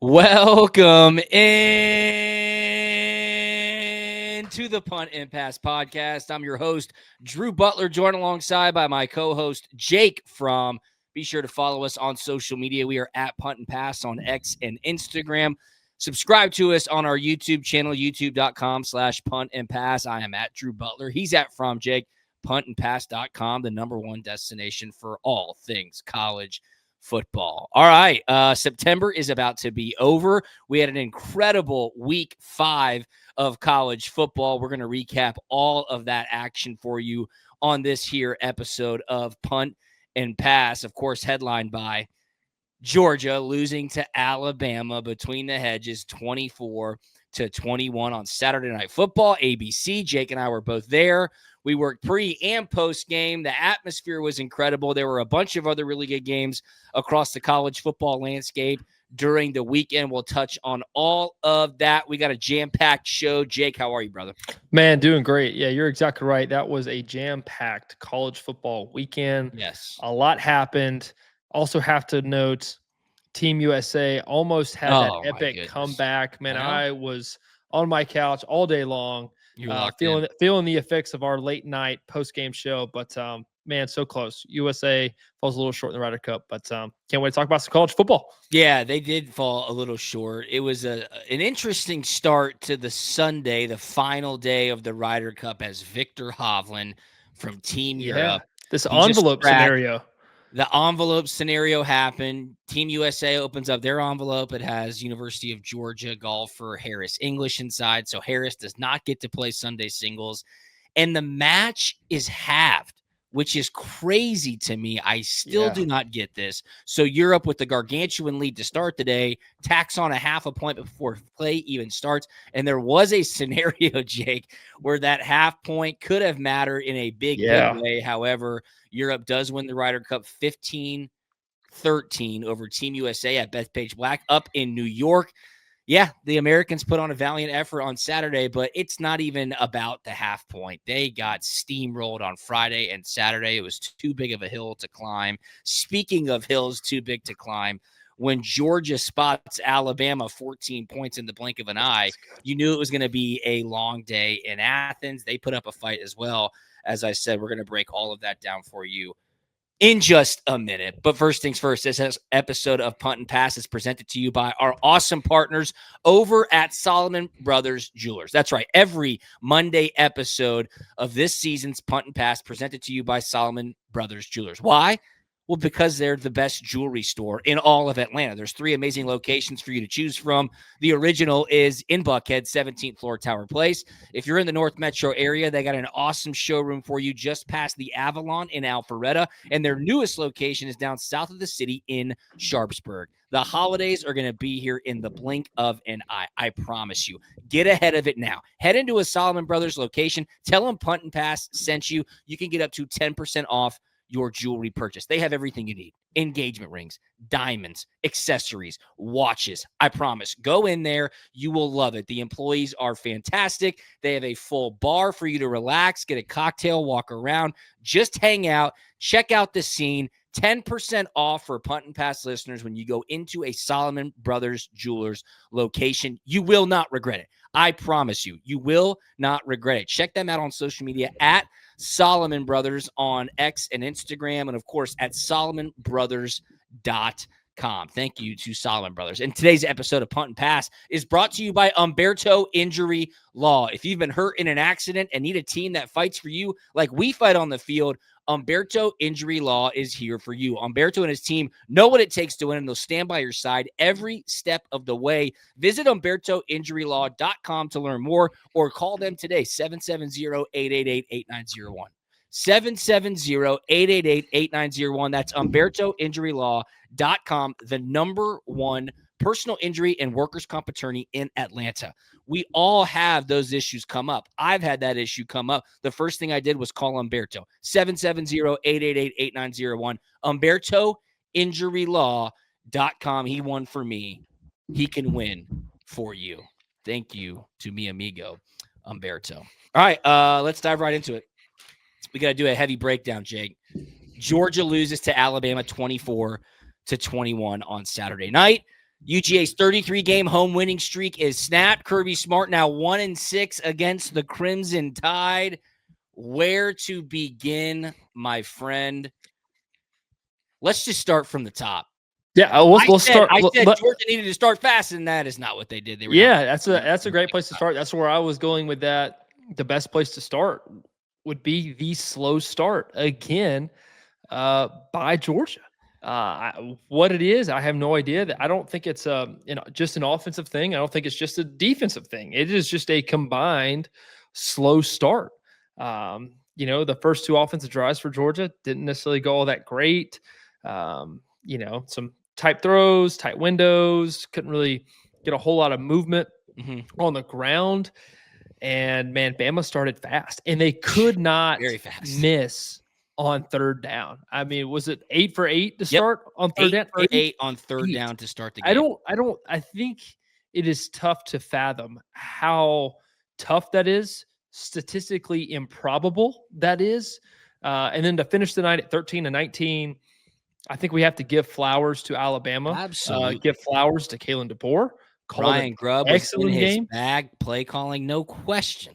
Welcome in to the Punt and Pass podcast. I'm your host, Drew Butler, joined alongside by my co-host, Jake Fromm. Be sure to follow us on social media. We are at Punt and Pass on X and Instagram. Subscribe to us on our YouTube channel, youtube.com/punt and pass. I am at Drew Butler. He's at From Jake, puntandpass.com, the number one destination for all things college football. All right. September is about to be over. We had an incredible week 5 of college football. We're going to recap all of that action for you on this here episode of Punt and Pass. Of course, headlined by Georgia losing to Alabama between the hedges 24-21 on Saturday Night Football, ABC. Jake and I were both there. We worked pre and post game. The atmosphere was incredible. There were a bunch of other really good games across the college football landscape during the weekend. We'll touch on all of that. We got a jam-packed show. Jake, how are you, brother? Man, doing great. Yeah, you're exactly right. That was a jam-packed college football weekend. Yes. A lot happened. Also have to note, Team USA almost had that epic comeback. Man, I was on my couch all day long, feeling the effects of our late night post-game show. But, man, so close. USA falls a little short in the Ryder Cup, but can't wait to talk about some college football. Yeah, they did fall a little short. It was an interesting start to the Sunday, the final day of the Ryder Cup, as Victor Hovland from Team Europe. This envelope scenario. The envelope scenario happened. Team USA opens up their envelope. It has University of Georgia golfer Harris English inside. So Harris does not get to play Sunday singles. And the match is halved, which is crazy to me. I still do not get this. So Europe, with the gargantuan lead to start the day, tacks on a half a point before play even starts. And there was a scenario, Jake, where that half point could have mattered in a big way. However, Europe does win the Ryder Cup 15-13 over Team USA at Bethpage Black up in New York. Yeah, the Americans put on a valiant effort on Saturday, but it's not even about the half point. They got steamrolled on Friday and Saturday. It was too big of a hill to climb. Speaking of hills too big to climb, when Georgia spots Alabama 14 points in the blink of an eye, you knew it was going to be a long day in Athens. They put up a fight as well. As I said, we're going to break all of that down for you in just a minute. But first things first, this episode of Punt and Pass is presented to you by our awesome partners over at Solomon Brothers Jewelers. That's right. Every Monday episode of this season's Punt and Pass presented to you by Solomon Brothers Jewelers. Why? Well, because they're the best jewelry store in all of Atlanta. There's 3 amazing locations for you to choose from. The original is in Buckhead, 17th floor, Tower Place. If you're in the North Metro area, they got an awesome showroom for you just past the Avalon in Alpharetta. And their newest location is down south of the city in Sharpsburg. The holidays are going to be here in the blink of an eye. I promise you. Get ahead of it now. Head into a Solomon Brothers location. Tell them Punt and Pass sent you. You can get up to 10% off your jewelry purchase. They have everything you need. Engagement rings, diamonds, accessories, watches. I promise. Go in there. You will love it. The employees are fantastic. They have a full bar for you to relax, get a cocktail, walk around, just hang out, check out the scene. 10% off for Punt and Pass listeners when you go into a Solomon Brothers Jewelers location. You will not regret it. I promise you. You will not regret it. Check them out on social media at Solomon Brothers on X and Instagram, and of course at SolomonBrothers.com. Thank you to Solomon Brothers. And today's episode of Punt and Pass is brought to you by Umberto Injury Law. If you've been hurt in an accident and need a team that fights for you like we fight on the field, Umberto Injury Law is here for you. Umberto and his team know what it takes to win, and they'll stand by your side every step of the way. Visit UmbertoInjuryLaw.com to learn more, or call them today, 770-888-8901. 770-888-8901. That's UmbertoInjuryLaw.com, the number one personal injury and workers' comp attorney in Atlanta. We all have those issues come up. I've had that issue come up. The first thing I did was call Umberto. 770-888-8901. UmbertoInjuryLaw.com. He won for me. He can win for you. Thank you to mi amigo, Umberto. All right, let's dive right into it. We got to do a heavy breakdown, Jake. Georgia loses to Alabama 24-21 on Saturday night. UGA's 33-game home winning streak is snapped. Kirby Smart now 1-6 against the Crimson Tide. Where to begin, my friend? Let's just start from the top. Yeah, let's start. I said Georgia needed to start fast, and that is not what they did. That's a great place to start. That's where I was going with that. The best place to start would be the slow start again by Georgia. What it is, I have no idea. I don't think it's just an offensive thing. I don't think it's just a defensive thing. It is just a combined slow start. The first two offensive drives for Georgia didn't necessarily go all that great. Some tight throws, tight windows, couldn't really get a whole lot of movement on the ground. And man, Bama started fast, and they could not miss on third down. I mean, was it 8 for 8 to start on third down? 8 on third down to start the game. I think it is tough to fathom how tough that is, statistically improbable that is. And then to finish the night at 13-19, I think we have to give flowers to Alabama. Absolutely. Give flowers to Kalen DeBoer. Ryan Grubb was in his bag. Play calling, no question.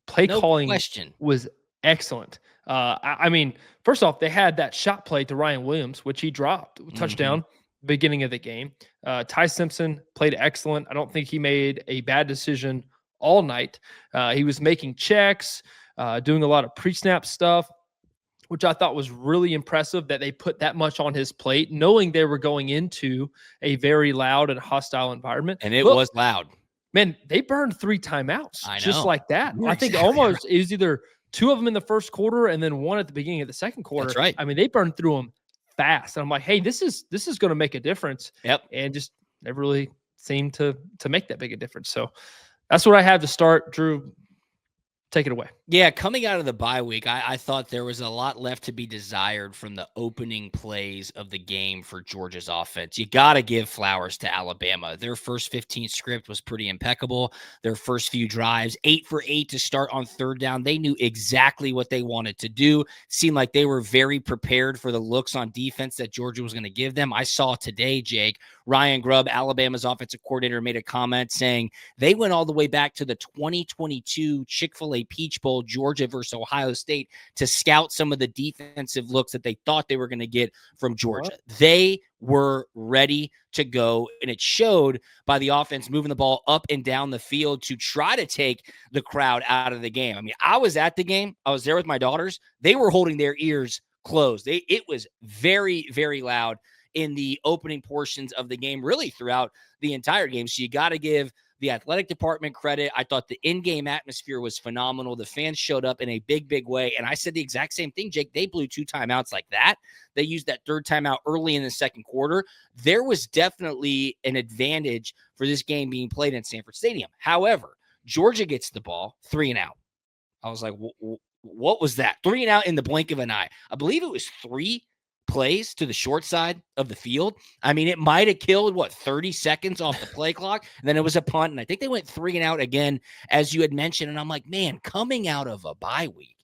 Play calling was excellent. I mean, first off, they had that shot play to Ryan Williams, which he dropped, touchdown, beginning of the game. Ty Simpson played excellent. I don't think he made a bad decision all night. He was making checks, doing a lot of pre-snap stuff, which I thought was really impressive that they put that much on his plate, knowing they were going into a very loud and hostile environment. And it was loud. Man, they burned 3 timeouts just like that. You're I think almost it was either 2 of them in the first quarter and then 1 at the beginning of the second quarter. That's right. I mean, they burned through them fast. And I'm like, hey, this is going to make a difference. Yep. And just never really seemed to make that big a difference. So that's what I have to start. Drew, take it away. Yeah, coming out of the bye week, I thought there was a lot left to be desired from the opening plays of the game for Georgia's offense. You got to give flowers to Alabama. Their first 15 script was pretty impeccable. Their first few drives, 8 for 8 to start on third down. They knew exactly what they wanted to do. Seemed like they were very prepared for the looks on defense that Georgia was going to give them. I saw today, Jake, Ryan Grubb, Alabama's offensive coordinator, made a comment saying they went all the way back to the 2022 Chick-fil-A Peach Bowl, Georgia versus Ohio State, to scout some of the defensive looks that they thought they were going to get from Georgia. They were ready to go, and it showed by the offense moving the ball up and down the field to try to take the crowd out of the game. I mean, I was at the game. I was there with my daughters. They were holding their ears closed. It was very, very loud in the opening portions of the game, really throughout the entire game. So you got to give the athletic department credit. I thought the in-game atmosphere was phenomenal. The fans showed up in a big, big way. And I said the exact same thing, Jake. They blew 2 timeouts like that. They used that third timeout early in the second quarter. There was definitely an advantage for this game being played in Sanford Stadium. However, Georgia gets the ball 3 and out. I was like, what was that? 3 and out in the blink of an eye. I believe it was 3 plays to the short side of the field. I mean, it might have killed 30 seconds off the play clock. And then it was a punt. And I think they went 3 and out again, as you had mentioned. And I'm like, man, coming out of a bye week,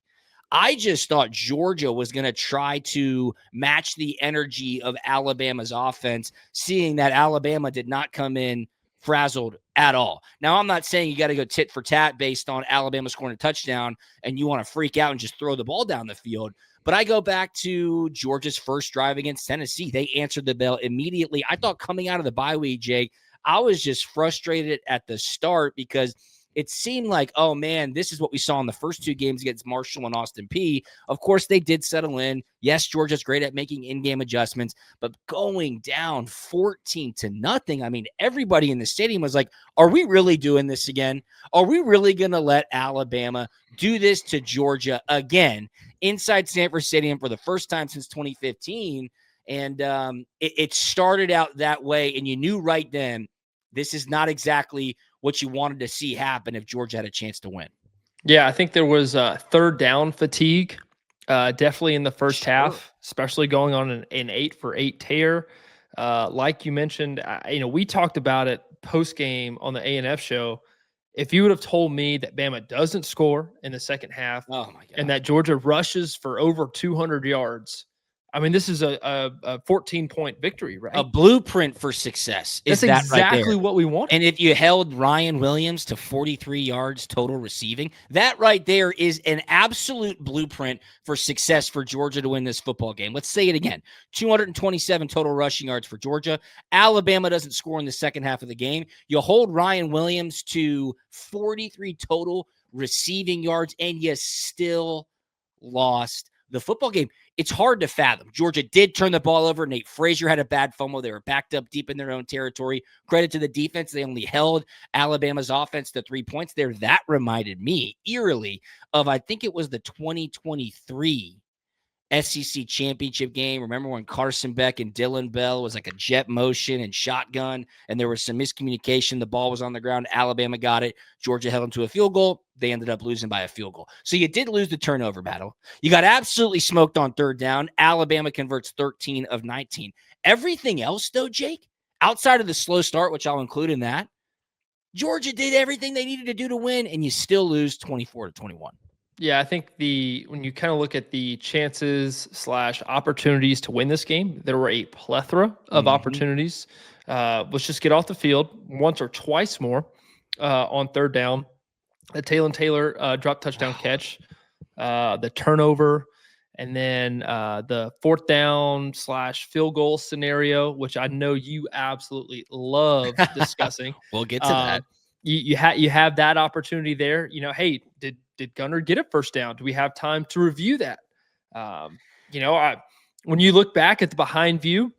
I just thought Georgia was going to try to match the energy of Alabama's offense, seeing that Alabama did not come in frazzled at all. Now, I'm not saying you got to go tit for tat based on Alabama scoring a touchdown and you want to freak out and just throw the ball down the field. But I go back to Georgia's first drive against Tennessee. They answered the bell immediately. I thought coming out of the bye week, Jake, I was just frustrated at the start because it seemed like, oh, man, this is what we saw in the first 2 games against Marshall and Austin Peay. Of course, they did settle in. Yes, Georgia's great at making in-game adjustments, but going down 14-0, I mean, everybody in the stadium was like, are we really doing this again? Are we really going to let Alabama do this to Georgia again inside Sanford Stadium for the first time since 2015? And it started out that way, and you knew right then this is not exactly what you wanted to see happen if Georgia had a chance to win. Yeah, I think there was third down fatigue, definitely in the first half, especially going on an 8 for 8 tear. Like you mentioned, we talked about it post-game on the A&F show. If you would have told me that Bama doesn't score in the second half and that Georgia rushes for over 200 yards, I mean, this is a 14-point victory, right? A blueprint for success. That's that exactly right there. what we want. And if you held Ryan Williams to 43 yards total receiving, that right there is an absolute blueprint for success for Georgia to win this football game. Let's say it again. 227 total rushing yards for Georgia. Alabama doesn't score in the second half of the game. You hold Ryan Williams to 43 total receiving yards, and you still lost the football game. It's hard to fathom. Georgia did turn the ball over. Nate Frazier had a bad fumble. They were backed up deep in their own territory. Credit to the defense. They only held Alabama's offense to 3 points there. That reminded me eerily of, I think it was the 2023 SEC championship game. Remember when Carson Beck and Dylan Bell was like a jet motion and shotgun, and there was some miscommunication. The ball was on the ground. Alabama got it. Georgia held them to a field goal. They ended up losing by a field goal. So you did lose the turnover battle. You got absolutely smoked on third down. Alabama converts 13 of 19. Everything else, though, Jake, outside of the slow start, which I'll include in that, Georgia did everything they needed to do to win, and you still lose 24-21. Yeah, I think when you kind of look at the chances / opportunities to win this game, there were a plethora of opportunities. Let's just get off the field once or twice more on third down. The Taylor drop touchdown catch, the turnover, and then the fourth down / field goal scenario, which I know you absolutely love discussing. We'll get to that. You have that opportunity there. Hey, did Gunner get a first down? Do we have time to review that? When you look back at the behind view,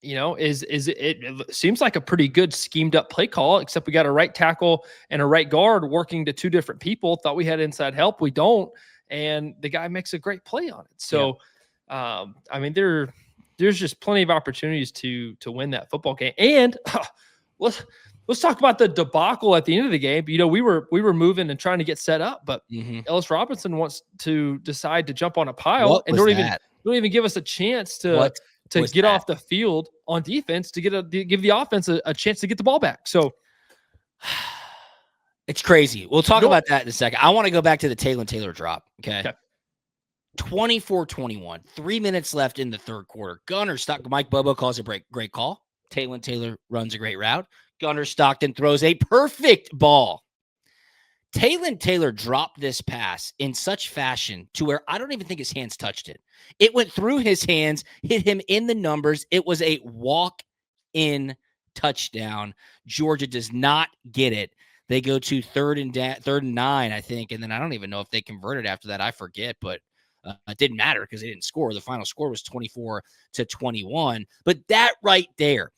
it seems like a pretty good schemed up play call, except we got a right tackle and a right guard working to two different people. Thought we had inside help. We don't. And the guy makes a great play on it. So, I mean, there's just plenty of opportunities to win that football game. And let's talk about the debacle at the end of the game. We were moving and trying to get set up, but Ellis Robinson wants to decide to jump on a pile and don't even give us a chance to get off the field on defense to give the offense a chance to get the ball back. So it's crazy. We'll talk about that in a second. I want to go back to the Taylor drop. Okay. 24-21, 3 minutes left in the third quarter. Gunner Stockton, Mike Bobo calls a great call. Taylor runs a great route. Gunner Stockton throws a perfect ball. Taylor dropped this pass in such fashion to where I don't even think his hands touched it. It went through his hands, hit him in the numbers. It was a walk-in touchdown. Georgia does not get it. They go to third and 9, I think, and then I don't even know if they converted after that. I forget, but it didn't matter because they didn't score. The final score was 24-21. But that right there,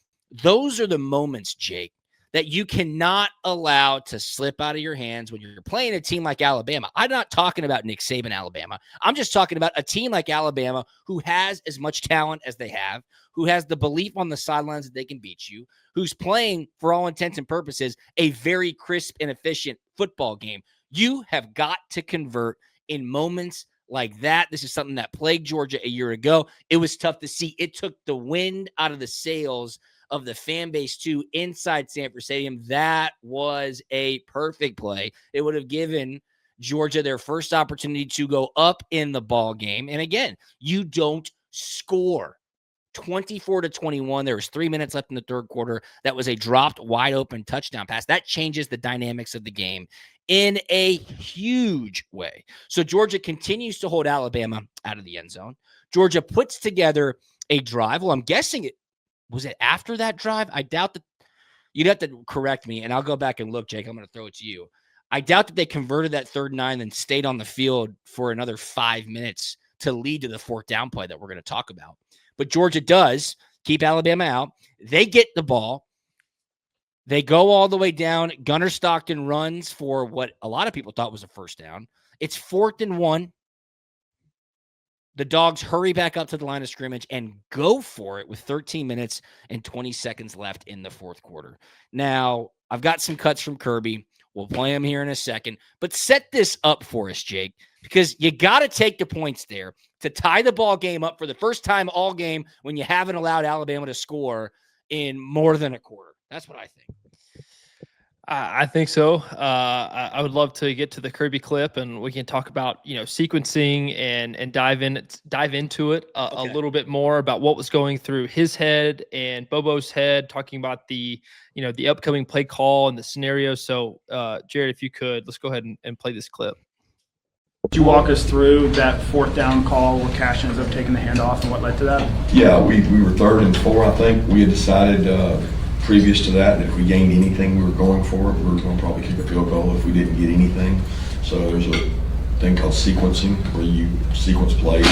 those are the moments, Jake, that you cannot allow to slip out of your hands when you're playing a team like Alabama. I'm not talking about Nick Saban, Alabama. I'm just talking about a team like Alabama who has as much talent as they have, who has the belief on the sidelines that they can beat you, who's playing, for all intents and purposes, a very crisp and efficient football game. You have got to convert in moments like that. This is something that plagued Georgia a year ago. It was tough to see. It took the wind out of the sails of the fan base too inside Sanford Stadium. That was a perfect play. It would have given Georgia their first opportunity to go up in the ball game. And again, you don't score. 24-21. There was 3 minutes left in the third quarter. That was a dropped wide open touchdown pass. That changes the dynamics of the game in a huge way. So Georgia continues to hold Alabama out of the end zone. Georgia puts together a drive. Well, I'm guessing was it after that drive? I doubt that. You'd have to correct me, and I'll go back and look, Jake. I'm going to throw it to you. I doubt that they converted that 3rd and 9 and stayed on the field for another 5 minutes to lead to the 4th down play that we're going to talk about. But Georgia does keep Alabama out. They get the ball. They go all the way down. Gunner Stockton runs for what a lot of people thought was a first down. It's 4th and 1. The Dawgs hurry back up to the line of scrimmage and go for it with 13 minutes and 20 seconds left in the 4th quarter. Now, I've got some cuts from Kirby. We'll play them here in a second. But set this up for us, Jake, because you got to take the points there to tie the ball game up for the first time all game when you haven't allowed Alabama to score in more than a quarter. That's what I think. I think so. I would love to get to the Kirby clip, and we can talk about sequencing and dive into it a little bit more about what was going through his head and Bobo's head, talking about the upcoming play call and the scenario. So, Jared, if you could, let's go ahead and play this clip. Could you walk us through that 4th down call where Cash ends up taking the handoff and what led to that? Yeah, we were 3rd and 4, I think. We had decided previous to that if we gained anything, we were going for it. We were going to probably kick a field goal if we didn't get anything. So there's a thing called sequencing where you sequence plays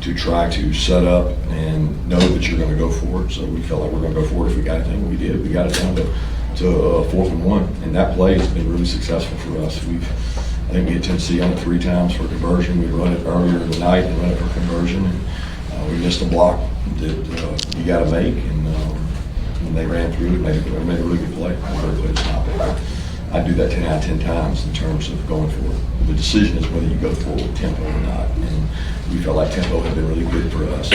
to try to set up and know that you're going to go for it. So we felt like we're going to go for it if we got anything. We did. We got it down to 4th and 1. And that play has been really successful for us. I think we hit Tennessee on it 3 times for conversion. We run it earlier in the night and run it for conversion. And we missed a block that you got to make. And they ran through it, made a really good play. I'm very glad to stop it. I do that 10 out of 10 times in terms of going for it. The decision is whether you go for it with tempo or not. And we felt like tempo had been really good for us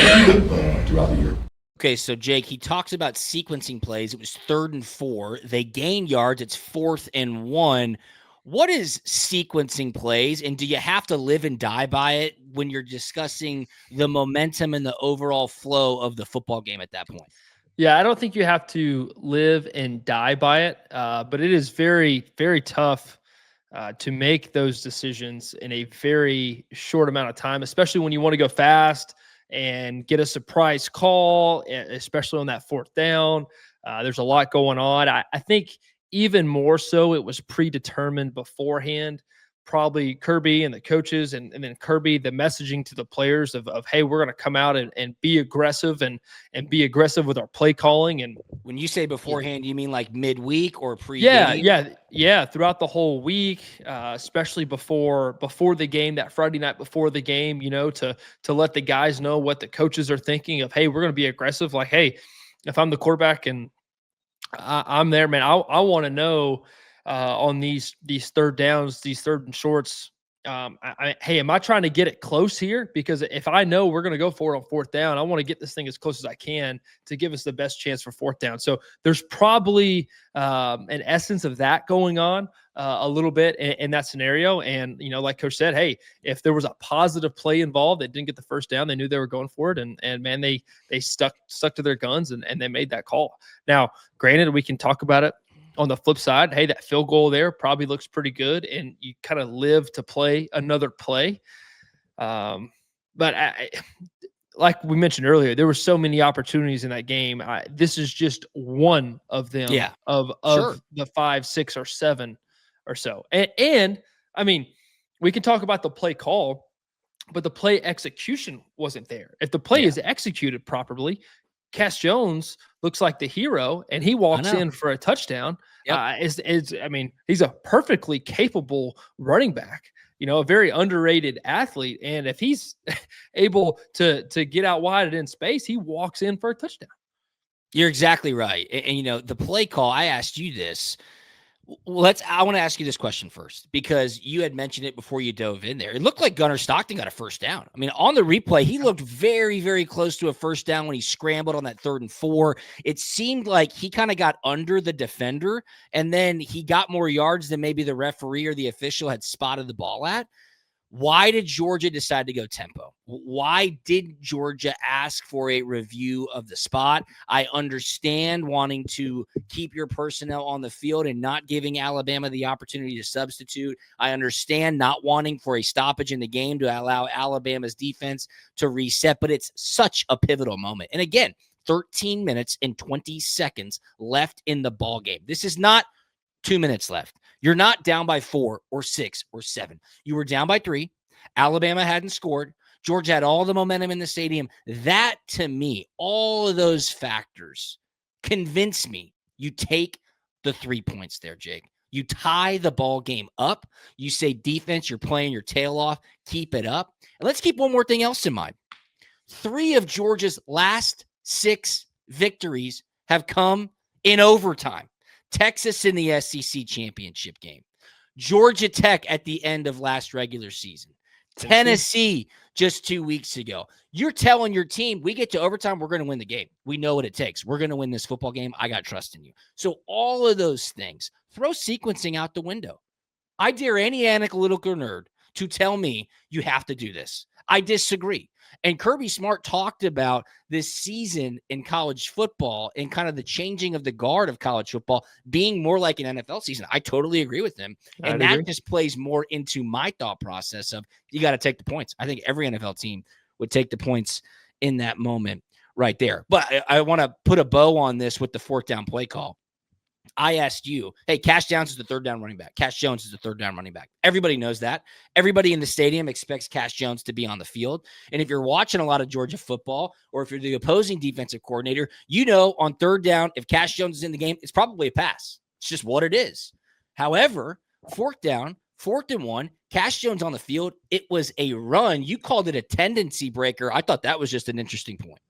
throughout the year. Okay, so Jake, he talks about sequencing plays. It was 3rd and 4. They gained yards. It's 4th and 1. What is sequencing plays, and do you have to live and die by it when you're discussing the momentum and the overall flow of the football game at that point? Yeah, I don't think you have to live and die by it, but it is very, very tough to make those decisions in a very short amount of time, especially when you want to go fast and get a surprise call, especially on that 4th down. There's a lot going on. I think even more so it was predetermined beforehand. Probably Kirby and the coaches and then Kirby, the messaging to the players of hey, we're going to come out and be aggressive and be aggressive with our play calling. And when you say beforehand, you mean like midweek or pre-game? Yeah. Throughout the whole week, especially before the game, that Friday night before the game, to let the guys know what the coaches are thinking of, hey, we're going to be aggressive. Like, hey, if I'm the quarterback and I'm there, man, I want to know on these 3rd downs, these 3rd and shorts. Hey, am I trying to get it close here? Because if I know we're going to go for it on 4th down, I want to get this thing as close as I can to give us the best chance for 4th down. So there's probably an essence of that going on a little bit in that scenario. And, like Coach said, hey, if there was a positive play involved, they didn't get the 1st down, they knew they were going for it. And man, they stuck to their guns and they made that call. Now, granted, we can talk about it on the flip side. Hey, that field goal there probably looks pretty good, and you kind of live to play another play. But like we mentioned earlier, there were so many opportunities in that game. This is just one of them. Yeah, of the 5, 6, or 7 or so. And I mean, we can talk about the play call, but the play execution wasn't there. If the play is executed properly, Cass Jones looks like the hero, and he walks in for a touchdown. Yep. I mean, he's a perfectly capable running back, a very underrated athlete. And if he's able to get out wide and in space, he walks in for a touchdown. You're exactly right. And the play call, I asked you this. I want to ask you this question first, because you had mentioned it before you dove in there. It looked like Gunnar Stockton got a 1st down. I mean, on the replay, he looked very, very close to a 1st down when he scrambled on that 3rd and 4. It seemed like he kind of got under the defender, and then he got more yards than maybe the referee or the official had spotted the ball at. Why did Georgia decide to go tempo? Why did Georgia ask for a review of the spot? I understand wanting to keep your personnel on the field and not giving Alabama the opportunity to substitute. I understand not wanting for a stoppage in the game to allow Alabama's defense to reset, but it's such a pivotal moment. And again, 13 minutes and 20 seconds left in the ball game. This is not 2 minutes left. You're not down by 4 or 6 or 7. You were down by 3. Alabama hadn't scored. Georgia had all the momentum in the stadium. That, to me, all of those factors convince me you take the 3 points there, Jake. You tie the ball game up. You say, defense, you're playing your tail off. Keep it up. And let's keep one more thing else in mind. 3 of Georgia's last 6 victories have come in overtime. Texas in the SEC championship game. Georgia Tech at the end of last regular season. Tennessee just 2 weeks ago. You're telling your team, we get to overtime, we're going to win the game. We know what it takes. We're going to win this football game. I got trust in you. So all of those things, throw sequencing out the window. I dare any analytical nerd to tell me you have to do this. I disagree. And Kirby Smart talked about this season in college football and kind of the changing of the guard of college football being more like an NFL season. I totally agree with him. And that just plays more into my thought process of you got to take the points. I think every NFL team would take the points in that moment right there. But I want to put a bow on this with the fourth down play call. I asked you, hey, Cash Jones is the third down running back. Cash Jones is the third down running back. Everybody knows that. Everybody in the stadium expects Cash Jones to be on the field. And if you're watching a lot of Georgia football, or if you're the opposing defensive coordinator, you know on third down, if Cash Jones is in the game, it's probably a pass. It's just what it is. However, fourth down, 4th and 1, Cash Jones on the field, it was a run. You called it a tendency breaker. I thought that was just an interesting point.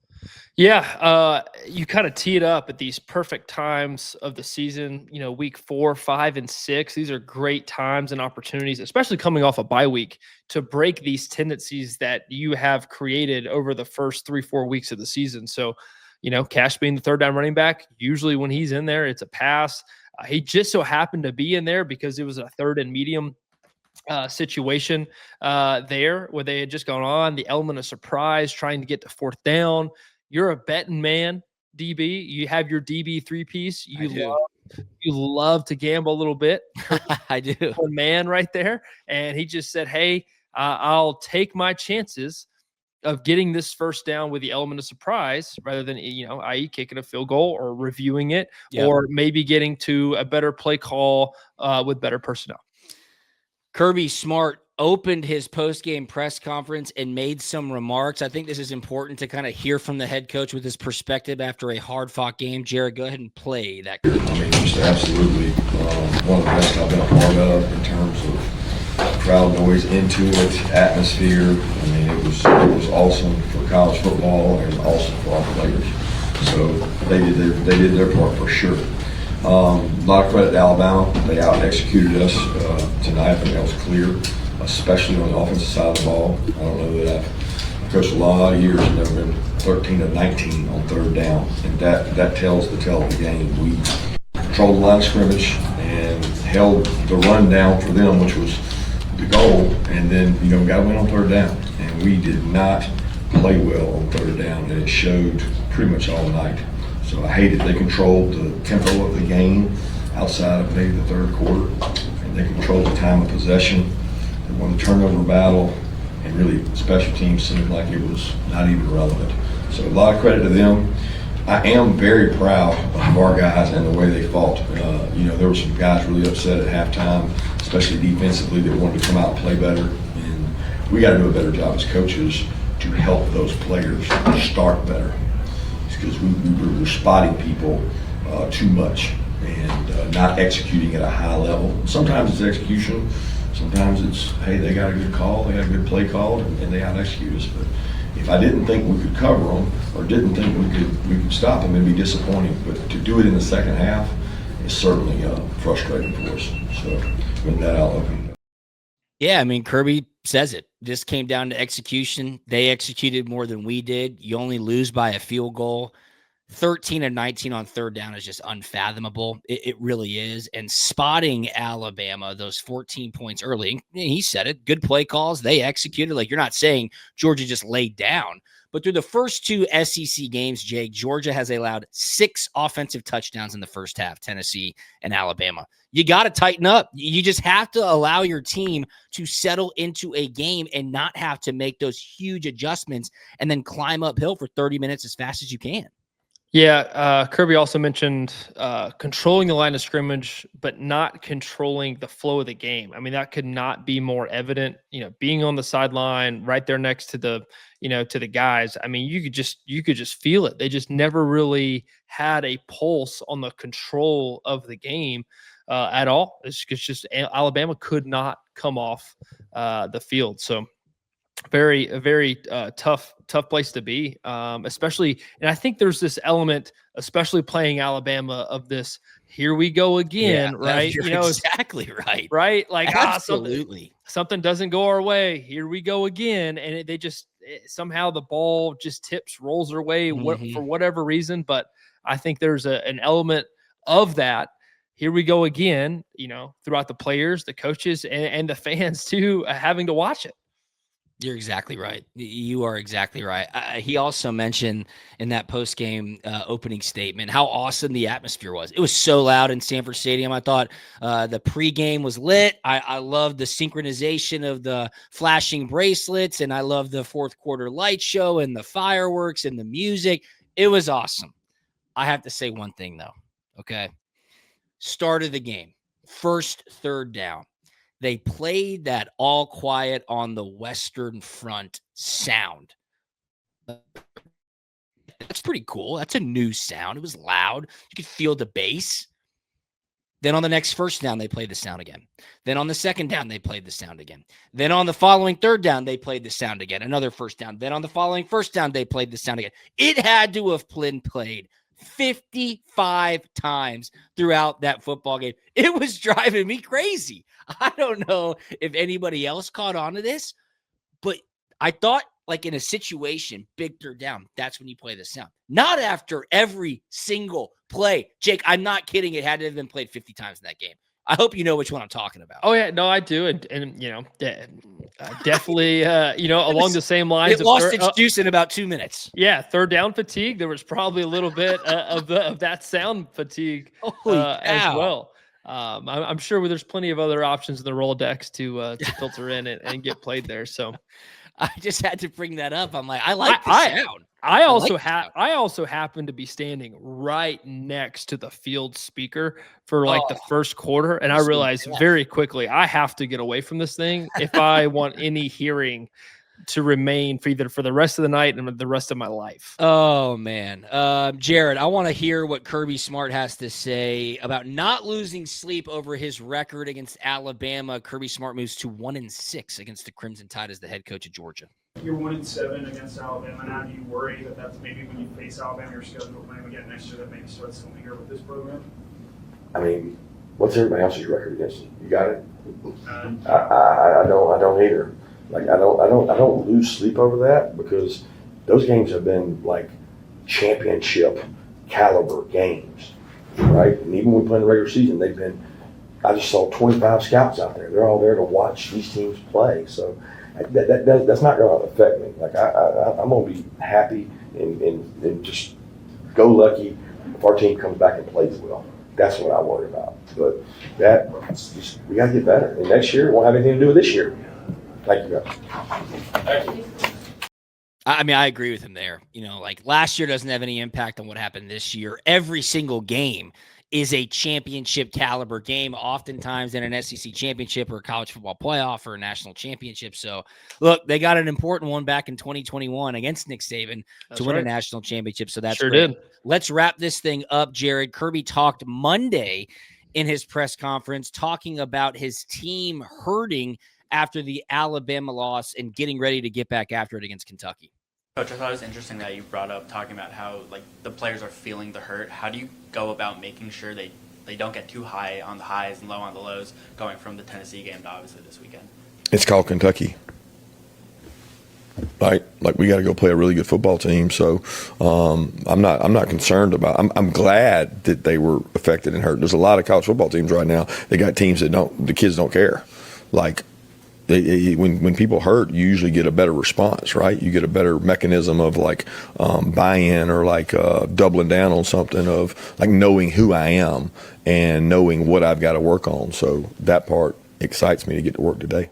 Yeah, you kind of tee it up at these perfect times of the season, week 4, 5, and 6. These are great times and opportunities, especially coming off a bye week, to break these tendencies that you have created over the first 3-4 weeks of the season. So, Cash being the third down running back, usually when he's in there, it's a pass. He just so happened to be in there because it was a 3rd and medium situation there where they had just gone on the element of surprise, trying to get to 4th down. You're a betting man, DB. You have your DB 3-piece. You love to gamble a little bit. I do. One man right there. And he just said, hey, I'll take my chances of getting this first down with the element of surprise rather than, i.e. kicking a field goal or reviewing it, or maybe getting to a better play call with better personnel. Kirby Smart opened his post-game press conference and made some remarks. I think this is important to kind of hear from the head coach with his perspective after a hard-fought game. Jared, go ahead and play that. I mean, just absolutely one of the best I've been a part of in terms of crowd noise into it, atmosphere. I mean, it was awesome for college football and awesome for our players. So they did their part for sure. A lot of credit to Alabama. They out-executed us tonight. I think that was clear, especially on the offensive side of the ball. I don't know that I've coached a lot of years and never been 13 of 19 on third down, and that tells the tale of the game. We controlled the line of scrimmage and held the run down for them, which was the goal, and then got to win on third down. And we did not play well on third down, and it showed pretty much all night. So I hated they controlled the tempo of the game outside of maybe the third quarter, and they controlled the time of possession. They won the turnover battle, and really special teams seemed like it was not even relevant. So a lot of credit to them. I am very proud of our guys and the way they fought. There were some guys really upset at halftime, especially defensively, that wanted to come out and play better. And we got to do a better job as coaches to help those players start better, because we were spotting people too much and not executing at a high level. Sometimes it's execution. Sometimes it's, hey, they got a good call, they got a good play call, and they out-execute us. But if I didn't think we could cover them or didn't think we could stop them, it'd be disappointing. But to do it in the second half is certainly frustrating for us. So with that, I'll open it up. Yeah, I mean, Kirby says it. This came down to execution. They executed more than we did. You only lose by a field goal. 13 of 19 on third down is just unfathomable. It really is. And spotting Alabama, those 14 points early, he said it, good play calls. They executed. Like, you're not saying Georgia just laid down. But through the first 2 SEC games, Jake, Georgia has allowed 6 offensive touchdowns in the first half, Tennessee and Alabama. You got to tighten up. You just have to allow your team to settle into a game and not have to make those huge adjustments and then climb uphill for 30 minutes as fast as you can. Yeah, Kirby also mentioned controlling the line of scrimmage, but not controlling the flow of the game. I mean, that could not be more evident. Being on the sideline, right there next to the, to the guys. I mean, you could just feel it. They just never really had a pulse on the control of the game at all. It's just Alabama could not come off the field. So very tough place to be, especially. And I think there's this element, especially playing Alabama, of this, here we go again, right? You're exactly right. Right? Like, absolutely. Something doesn't go our way. Here we go again. And somehow the ball just rolls their way for whatever reason. But I think there's an element of that here we go again, throughout the players, the coaches, and the fans too, having to watch it. You're exactly right. You are exactly right. He also mentioned in that post-game opening statement how awesome the atmosphere was. It was so loud in Sanford Stadium. I thought the pregame was lit. I love the synchronization of the flashing bracelets, and I love the fourth quarter light show and the fireworks and the music. It was awesome. I have to say one thing, though, okay? Start of the game, first third down. They played that all quiet on the Western Front sound. That's pretty cool. That's a new sound. It was loud. You could feel the bass. Then on the next first down, they played the sound again. Then on the second down, they played the sound again. Then on the following third down, they played the sound again. Another first down. Then on the following first down, they played the sound again. It had to have been played 55 times throughout that football game. It was driving me crazy. I don't know if anybody else caught on to this, but I thought like in a situation, big third down, that's when you play the sound. Not after every single play. Jake, I'm not kidding. It had to have been played 50 times in that game. I hope you know which one I'm talking about. Oh, yeah. No, I do. And definitely, along the same lines. It lost its juice in about 2 minutes. Yeah. Third down fatigue. There was probably a little bit of that sound fatigue as well. I'm sure there's plenty of other options in the Rolodex to filter in and get played there. So I just had to bring that up. I'm like, I like the sound. I also happen to be standing right next to the field speaker for the first quarter, and I realized very quickly I have to get away from this thing if I want any hearing to remain for the rest of the night and the rest of my life. Oh man, Jared, I want to hear what Kirby Smart has to say about not losing sleep over his record against Alabama. Kirby Smart moves to 1-6 against the Crimson Tide as the head coach of Georgia. You're 1-7 against Alabama. Now, do you worry that that's maybe when you face Alabama, your schedule playing again next year, that maybe starts something here with this program? I mean, what's everybody else's record against you? You got it? I don't either. Like I don't lose sleep over that because those games have been like championship caliber games, right? And even when we play in the regular season, they've been. I just saw 25 scouts out there. They're all there to watch these teams play. So that's not going to affect me. Like I'm going to be happy and just go lucky if our team comes back and plays well. That's what I worry about. But we got to get better. And next year it won't have anything to do with this year. Thank you, guys. Thank you. I mean, I agree with him there. Like last year doesn't have any impact on what happened this year. Every single game is a championship caliber game, oftentimes in an SEC championship or a college football playoff or a national championship. So, look, they got an important one back in 2021 against Nick Saban to win a national championship. So that's great. Did. Let's wrap this thing up, Jared. Kirby talked Monday in his press conference talking about his team hurting after the Alabama loss and getting ready to get back after it against Kentucky. Coach, I thought it was interesting that you brought up talking about how the players are feeling the hurt. How do you go about making sure they don't get too high on the highs and low on the lows going from the Tennessee game to obviously this weekend? It's called Kentucky. Right? Like we got to go play a really good football team. So I'm not concerned about. I'm glad that they were affected and hurt. There's a lot of college football teams right now. They got teams that the kids don't care. Like. When people hurt, you usually get a better response, right? You get a better mechanism of buy-in or doubling down on something of knowing who I am and knowing what I've got to work on. So that part excites me to get to work today.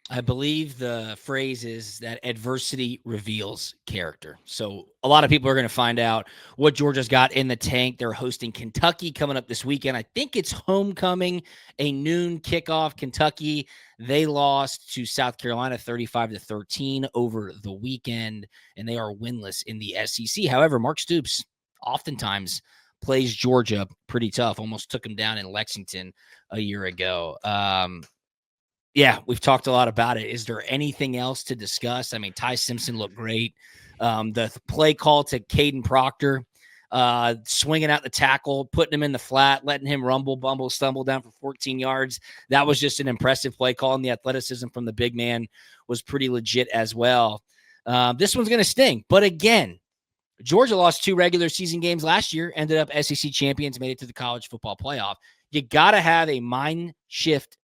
I believe the phrase is that adversity reveals character. So a lot of people are going to find out what Georgia's got in the tank. They're hosting Kentucky coming up this weekend. I think it's homecoming, a noon kickoff. Kentucky, they lost to South Carolina 35-13 over the weekend, and they are winless in the SEC. However, Mark Stoops oftentimes plays Georgia pretty tough. Almost took them down in Lexington a year ago. Yeah, we've talked a lot about it. Is there anything else to discuss? I mean, Ty Simpson looked great. The play call to Caden Proctor, swinging out the tackle, putting him in the flat, letting him rumble, bumble, stumble down for 14 yards. That was just an impressive play call, and the athleticism from the big man was pretty legit as well. This one's going to sting. But again, Georgia lost 2 regular season games last year, ended up SEC champions, made it to the college football playoff. You got to have a mind shift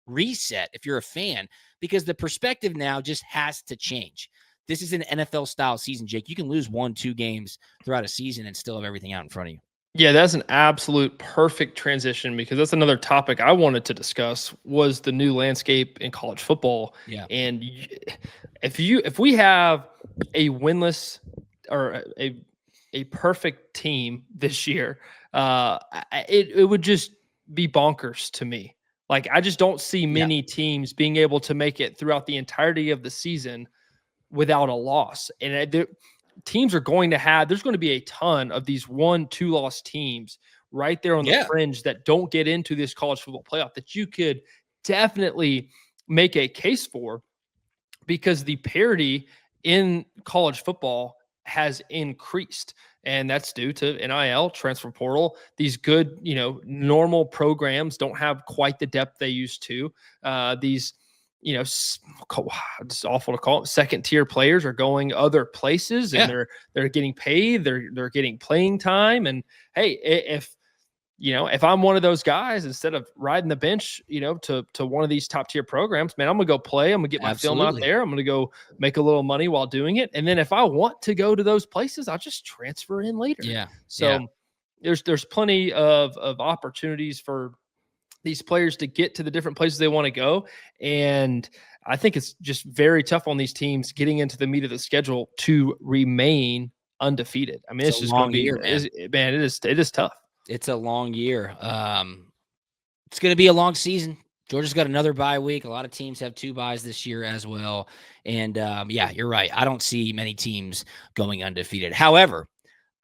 reset if you're a fan, because the perspective now just has to change. This is an NFL style season, Jake. You can lose 1-2 games throughout a season and still have everything out in front of you. Yeah, that's an absolute perfect transition, because that's another topic I wanted to discuss, was the new landscape in college football. Yeah. And if we have a winless or a perfect team this year, it would just be bonkers to me. Like, I just don't see many teams being able to make it throughout the entirety of the season without a loss. And teams are going to have, there's going to be a ton of these 1-2 loss teams right there on the fringe that don't get into this college football playoff that you could definitely make a case for, because the parity in college football has increased. And that's due to NIL, transfer portal. These good, normal programs don't have quite the depth they used to. These, it's awful to call it, second tier players are going other places, and they're getting paid. They're getting playing time. And hey, if I'm one of those guys, instead of riding the bench, to one of these top tier programs, man, I'm gonna go play. I'm gonna get my film out there. I'm gonna go make a little money while doing it. And then if I want to go to those places, I'll just transfer in later. Yeah. So there's plenty of opportunities for these players to get to the different places they want to go. And I think it's just very tough on these teams getting into the meat of the schedule to remain undefeated. I mean, it's just going to be, man, it is tough. It's a long year. It's going to be a long season. Georgia's got another bye week. A lot of teams have 2 byes this year as well. And you're right. I don't see many teams going undefeated. However,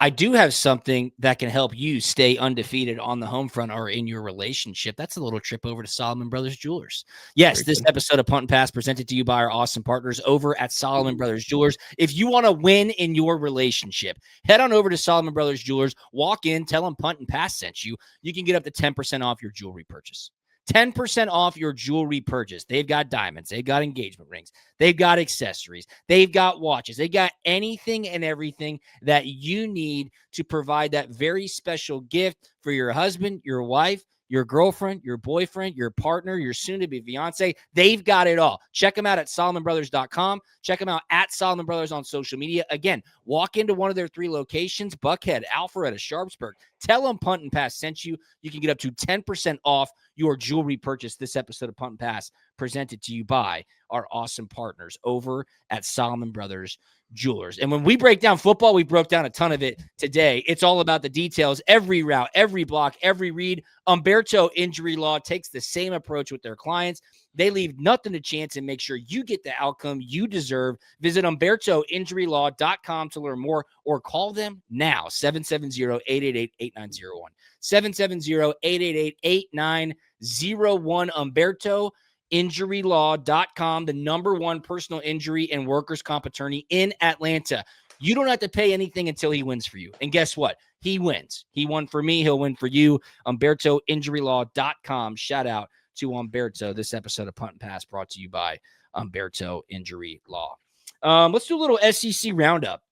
I do have something that can help you stay undefeated on the home front or in your relationship. That's a little trip over to Solomon Brothers Jewelers. Yes, this episode of Punt and Pass presented to you by our awesome partners over at Solomon Brothers Jewelers. If you want to win in your relationship, head on over to Solomon Brothers Jewelers. Walk in, tell them Punt and Pass sent you. You can get up to 10% off your jewelry purchase. 10% off your jewelry purchase. They've got diamonds. They've got engagement rings. They've got accessories. They've got watches. They got anything and everything that you need to provide that very special gift for your husband, your wife, your girlfriend, your boyfriend, your partner, your soon-to-be fiance. They've got it all. Check them out at SolomonBrothers.com. Check them out at Solomon Brothers on social media. Again, walk into one of their 3 locations, Buckhead, Alpharetta, Sharpsburg. Tell them Punt and Pass sent you. You can get up to 10% off your jewelry purchase. This episode of Punt and Pass presented to you by our awesome partners over at Solomon Brothers Jewelers. And when we break down football, we broke down a ton of it today. It's all about the details. Every route, every block, every read. Umberto Injury Law takes the same approach with their clients. They leave nothing to chance and make sure you get the outcome you deserve. Visit UmbertoInjuryLaw.com to learn more, or call them now, 770-888-8901. 770-888-8901. UmbertoInjuryLaw.com, the #1 personal injury and workers' comp attorney in Atlanta. You don't have to pay anything until he wins for you. And guess what? He wins. He won for me. He'll win for you. UmbertoInjuryLaw.com. Shout out to Umberto. This episode of Punt and Pass brought to you by Umberto Injury Law. Let's do a little SEC roundup.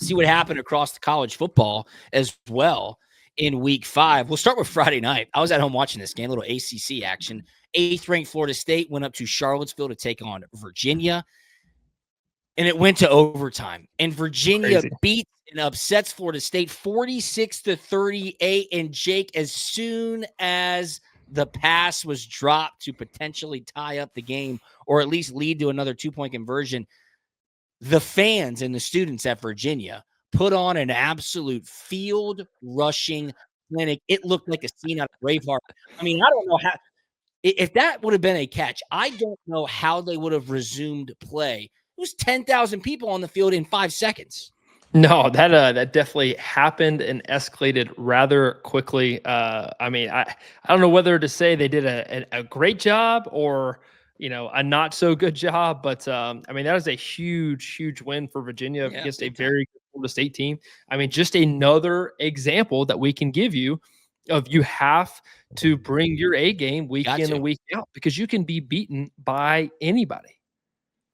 See what happened across the college football as well in week 5. We'll start with Friday night. I was at home watching this game, a little ACC action. 8th-ranked Florida State went up to Charlottesville to take on Virginia, and it went to overtime. And Virginia beats and upsets Florida State 46-38. And Jake, as soon as the pass was dropped to potentially tie up the game or at least lead to another 2-point conversion, the fans and the students at Virginia put on an absolute field rushing clinic. It looked like a scene out of Braveheart. I mean, I don't know how. If that would have been a catch, I don't know how they would have resumed play. It was 10,000 people on the field in 5 seconds. No, that definitely happened and escalated rather quickly. I mean, I don't know whether to say they did a great job or, a not so good job, but I mean, that is a huge win for Virginia against a very good Florida State team. I mean, just another example that we can give you of you have to bring your A game week in and week out, because you can be beaten by anybody.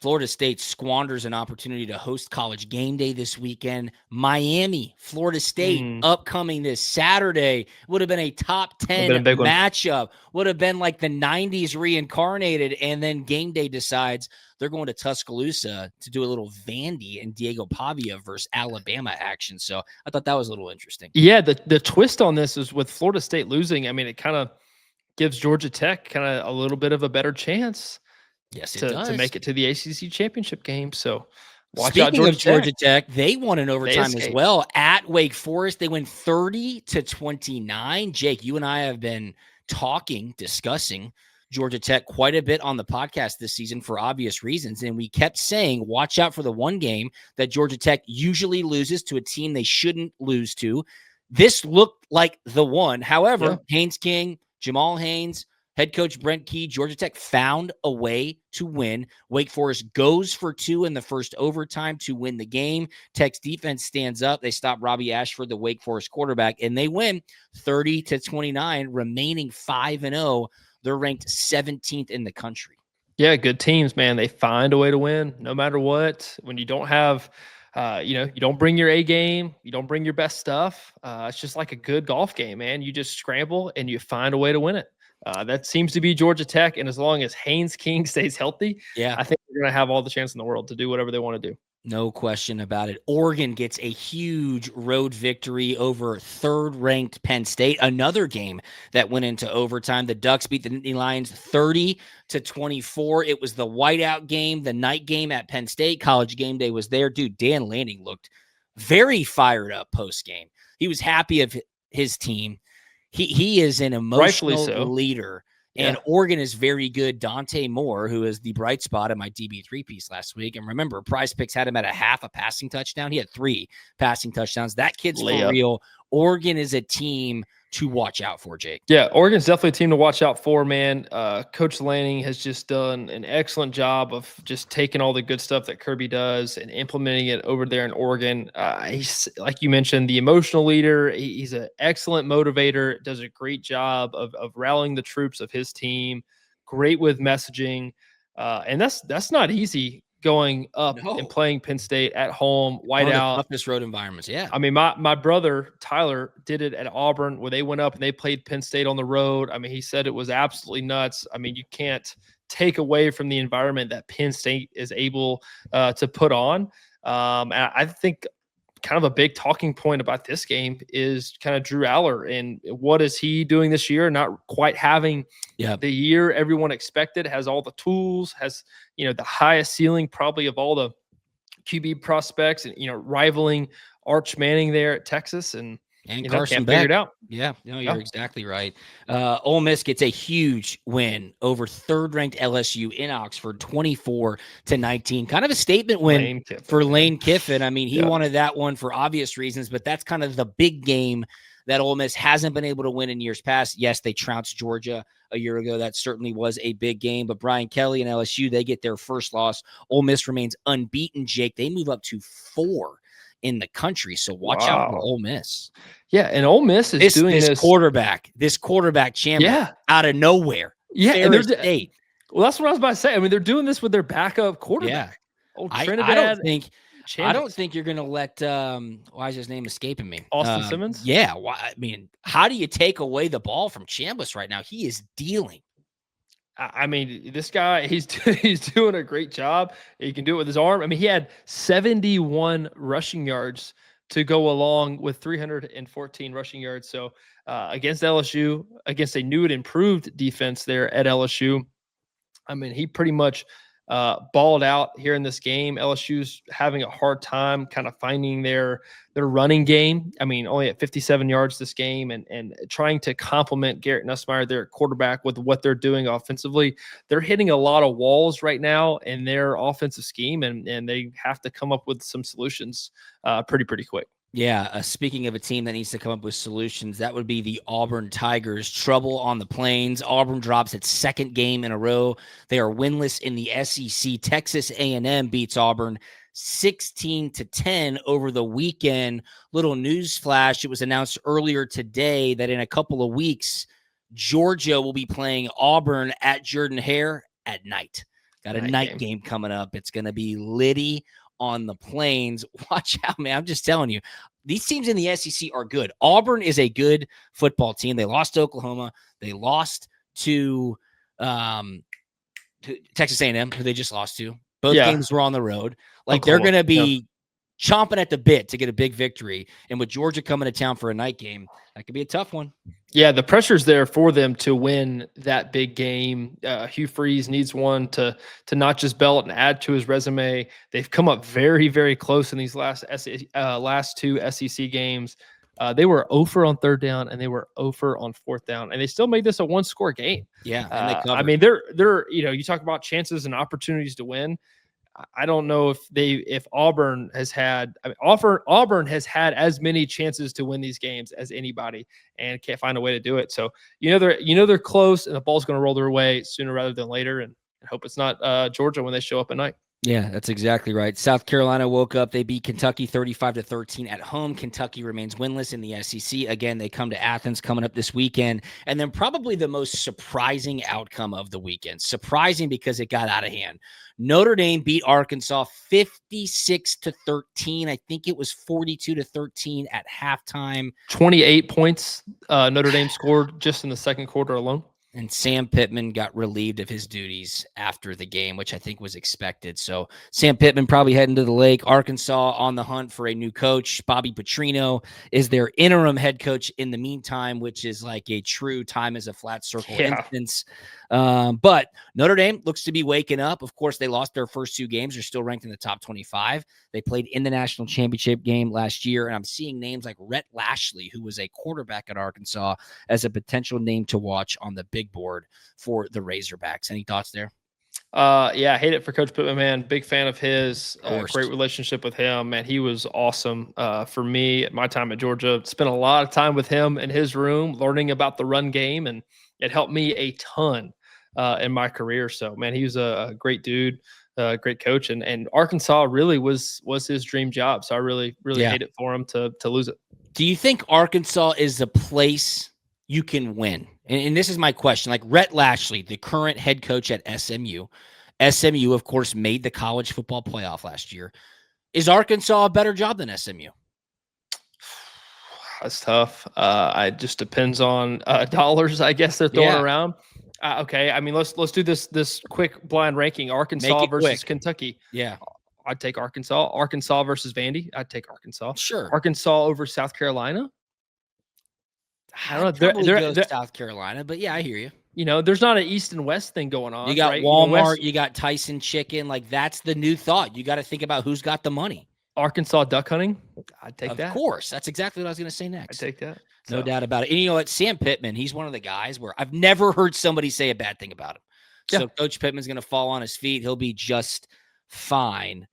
Florida State squanders an opportunity to host College Game Day this weekend. Miami, Florida State, upcoming this Saturday. Would have been a top 10 matchup. Would have been like the 90s reincarnated. And then Game Day decides they're going to Tuscaloosa to do a little Vandy and Diego Pavia versus Alabama action. So I thought that was a little interesting. Yeah, the twist on this is with Florida State losing, I mean, it kind of gives Georgia Tech kind of a little bit of a better chance. Yes, it does. To make it to the ACC championship game. So watch out, Georgia Tech. They won in overtime as well at Wake Forest. They win 30-29. Jake, you and I have been discussing Georgia Tech quite a bit on the podcast this season for obvious reasons. And we kept saying, watch out for the one game that Georgia Tech usually loses to a team they shouldn't lose to. This looked like the one. However, Haynes King, Jamal Haynes, head coach Brent Key, Georgia Tech found a way to win. Wake Forest goes for 2 in the first overtime to win the game. Tech's defense stands up. They stop Robbie Ashford, the Wake Forest quarterback, and they win 30-29, remaining 5-0. They're ranked 17th in the country. Yeah, good teams, man. They find a way to win no matter what. When you don't have, you don't bring your A game, you don't bring your best stuff. It's just like a good golf game, man. You just scramble and you find a way to win it. That seems to be Georgia Tech, and as long as Haynes King stays healthy, I think they're going to have all the chance in the world to do whatever they want to do. No question about it. Oregon gets a huge road victory over third-ranked Penn State. Another game that went into overtime. The Ducks beat the Nittany Lions 30-24. It was the whiteout game, the night game at Penn State. College Game Day was there. Dude, Dan Lanning looked very fired up post-game. He was happy of his team. He is an emotional leader, and Oregon is very good. Dante Moore, who is the bright spot in my DB3 piece last week. And remember, Prize Picks had him at a half a passing touchdown. He had 3 passing touchdowns. That kid's for real. Oregon is a team to watch out for, Jake. Yeah, Oregon's definitely a team to watch out for, man. Coach Lanning has just done an excellent job of just taking all the good stuff that Kirby does and implementing it over there in Oregon. He's, like you mentioned, the emotional leader. He's an excellent motivator, does a great job of rallying the troops of his team, great with messaging. And that's not easy, going up and playing Penn State at home, whiteout. Toughest road environments, I mean, my brother, Tyler, did it at Auburn where they went up and they played Penn State on the road. I mean, he said it was absolutely nuts. I mean, you can't take away from the environment that Penn State is able to put on. And I think kind of a big talking point about this game is kind of Drew Aller and what is he doing this year? Not quite having the year everyone expected, has all the tools, has, the highest ceiling probably of all the QB prospects, and, rivaling Arch Manning there at Texas and Carson Beck. Figure it out. Yeah, you're exactly right. Ole Miss gets a huge win over third-ranked LSU in Oxford, 24-19. Kind of a statement win for Lane Kiffin. I mean, he wanted that one for obvious reasons, but that's kind of the big game that Ole Miss hasn't been able to win in years past. Yes, they trounced Georgia a year ago. That certainly was a big game, but Brian Kelly and LSU, they get their first loss. Ole Miss remains unbeaten, Jake. They move up to 4 in the country. So watch out for Ole Miss. Yeah, and Ole Miss is doing this quarterback champion out of nowhere. Yeah, and well, that's what I was about to say. I mean, they're doing this with their backup quarterback. Yeah. I don't think you're going to let why is his name escaping me? Austin Simmons? Yeah, I mean, how do you take away the ball from Chambliss right now? He is dealing. I mean, this guy, he's doing a great job. He can do it with his arm. I mean, he had 71 rushing yards to go along with 314 rushing yards. So against LSU, against a new and improved defense there at LSU, I mean, he pretty much balled out here in this game. LSU's having a hard time kind of finding their running game. I mean, only at 57 yards this game, and trying to complement Garrett Nussmeier, their quarterback, with what they're doing offensively. They're hitting a lot of walls right now in their offensive scheme, and they have to come up with some solutions pretty quick. Yeah, speaking of a team that needs to come up with solutions, that would be the Auburn Tigers. Trouble on the Plains. Auburn drops its second game in a row. They are winless in the SEC. Texas A&M beats Auburn 16-10 over the weekend. Little news flash. It was announced earlier today that in a couple of weeks, Georgia will be playing Auburn at Jordan-Hare at night. Got a night game coming up. It's going to be Liddy on the Plains. Watch out, man. I'm just telling you. These teams in the SEC are good. Auburn is a good football team. They lost to Oklahoma. They lost to Texas A&M, who they just lost to. Both games were on the road. Like, Oklahoma. They're going to be chomping at the bit to get a big victory. And with Georgia coming to town for a night game, that could be a tough one. Yeah, the pressure's there for them to win that big game. Hugh Freeze needs one to not just belt and add to his resume. They've come up very, very close in these last two SEC games. They were 0 on third down and they were 0 on fourth down, and they still made this a one-score game. Yeah, and they covered. I mean, they're you talk about chances and opportunities to win. I don't know if Auburn has had. Auburn has had as many chances to win these games as anybody, and can't find a way to do it. So they're close, and the ball's going to roll their way sooner rather than later. And I hope it's not Georgia when they show up at night. Yeah, that's exactly right. South Carolina woke up. They beat Kentucky 35-13 at home. Kentucky remains winless in the SEC. Again, they come to Athens coming up this weekend. And then probably the most surprising outcome of the weekend. Surprising because it got out of hand. Notre Dame beat Arkansas 56-13. I think it was 42-13 at halftime. 28 points Notre Dame scored just in the second quarter alone. And Sam Pittman got relieved of his duties after the game, which I think was expected. So Sam Pittman probably heading to the lake. Arkansas on the hunt for a new coach. Bobby Petrino is their interim head coach in the meantime, which is like a true time as a flat circle instance. But Notre Dame looks to be waking up. Of course, they lost their first two games. They're still ranked in the top 25. They played in the national championship game last year, and I'm seeing names like Rhett Lashley, who was a quarterback at Arkansas, as a potential name to watch on the big board for the Razorbacks. Any thoughts there? Yeah, I hate it for Coach Pittman, man. Big fan of his. Great relationship with him, man. He was awesome for me at my time at Georgia. Spent a lot of time with him in his room, learning about the run game, and it helped me a ton in my career. So, man, he was a great dude, great coach, and Arkansas really was his dream job. So I really hate it for him to lose it. Do you think Arkansas is the place you can win? And this is my question. Like Rhett Lashley, the current head coach at SMU. SMU, of course, made the college football playoff last year. Is Arkansas a better job than SMU? That's tough. It just depends on dollars, I guess, they're throwing around. Okay, I mean, let's do this quick blind ranking. Arkansas versus Kentucky. Yeah. I'd take Arkansas. Arkansas versus Vandy. I'd take Arkansas. Sure. Arkansas over South Carolina. I don't know. They're South Carolina, but yeah, I hear you. There's not an East and West thing going on. You got right? Walmart, you got Tyson Chicken. Like, that's the new thought. You got to think about who's got the money. Arkansas duck hunting. I'd take that. Of course. That's exactly what I was going to say next. I'd take that. No doubt about it. And you know what? Sam Pittman, he's one of the guys where I've never heard somebody say a bad thing about him. So Coach Pittman's going to fall on his feet. He'll be just fine.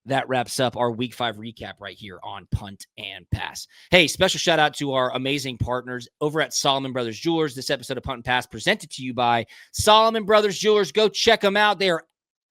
That wraps up our Week 5 recap right here on Punt and Pass. Hey, special shout out to our amazing partners over at Solomon Brothers Jewelers. This episode of Punt and Pass presented to you by Solomon Brothers Jewelers. Go check them out. They are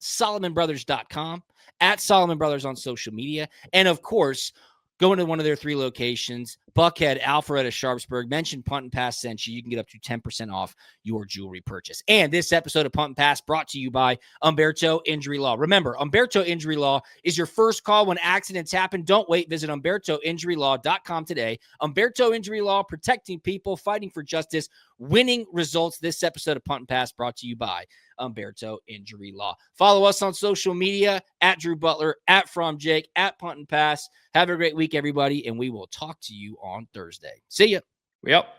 SolomonBrothers.com, at Solomon Brothers on social media. And of course, go into one of their 3 locations, Buckhead, Alpharetta, Sharpsburg. Mention Punt and Pass sent you. You can get up to 10% off your jewelry purchase. And this episode of Punt and Pass brought to you by Umberto Injury Law. Remember, Umberto Injury Law is your first call when accidents happen. Don't wait. Visit UmbertoInjuryLaw.com today. Umberto Injury Law, protecting people, fighting for justice, winning results. This episode of Punt and Pass brought to you by Umberto Injury Law. Follow us on social media at Drew Butler, at From Jake, at Punt and Pass. Have a great week, everybody, and we will talk to you on Thursday. See ya. Yep.